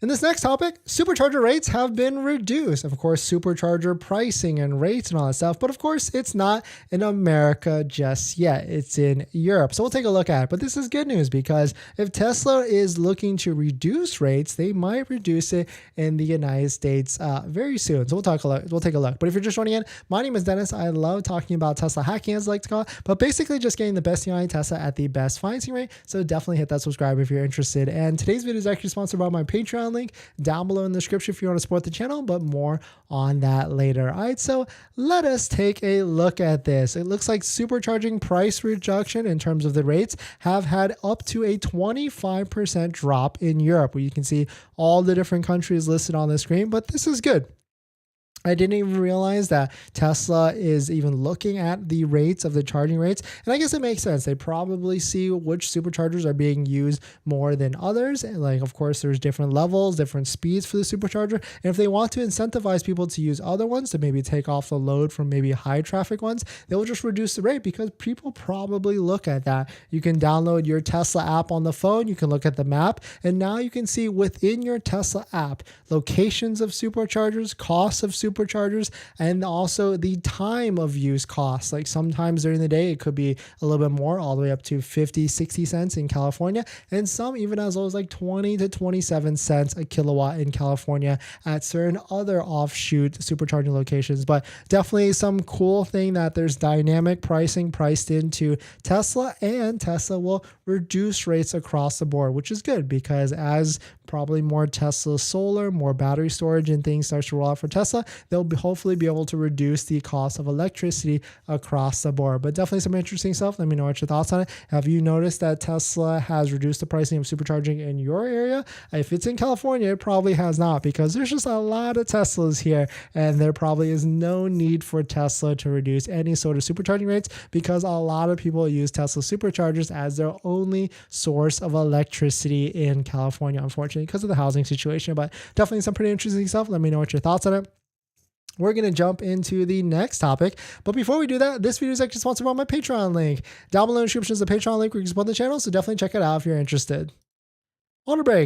In this next topic, supercharger rates have been reduced. Of course, supercharger pricing and rates and all that stuff, but of course, it's not in America just yet. It's in Europe. So we'll take a look at it. But this is good news because if Tesla is looking to reduce rates, they might reduce it in the United States very soon. So we'll take a look. But if you're just joining in, my name is Dennis. I love talking about Tesla hacking, as I like to call it, but basically just getting the best deal on Tesla at the best financing rate. So definitely hit that subscribe if you're interested. And today's video is actually sponsored by my Patreon link down below in the description if you want to support the channel, but more on that later. All right, so let us take a look at this. It looks like supercharging price reduction in terms of the rates have had up to a 25% drop in Europe, where you can see all the different countries listed on the screen, but this is good. I didn't even realize that Tesla is even looking at the rates of the charging rates. And I guess it makes sense. They probably see which superchargers are being used more than others. And like, of course, there's different levels, different speeds for the supercharger. And if they want to incentivize people to use other ones to maybe take off the load from maybe high traffic ones, they'll just reduce the rate because people probably look at that. You can download your Tesla app on the phone. You can look at the map. And now you can see within your Tesla app, locations of superchargers, costs of superchargers, and also the time of use costs. Like sometimes during the day, it could be a little bit more, all the way up to 50, 60 cents in California. And some even as low as like 20 to 27 cents a kilowatt in California at certain other offshoot supercharging locations. But definitely some cool thing that there's dynamic pricing priced into Tesla, and Tesla will reduce rates across the board, which is good because as probably more Tesla solar, more battery storage and things starts to roll out for Tesla, they'll hopefully be able to reduce the cost of electricity across the board. But definitely some interesting stuff. Let me know what your thoughts on it. Have you noticed that Tesla has reduced the pricing of supercharging in your area? If it's in California, it probably has not, because there's just a lot of Teslas here, and there probably is no need for Tesla to reduce any sort of supercharging rates because a lot of people use Tesla superchargers as their only source of electricity in California, unfortunately, because of the housing situation. But definitely some pretty interesting stuff. Let me know what your thoughts on it. We're going to jump into the next topic. But before we do that, this video is actually sponsored by my Patreon link. Down below in the description is the Patreon link where you can support the channel, so definitely check it out if you're interested. On a break.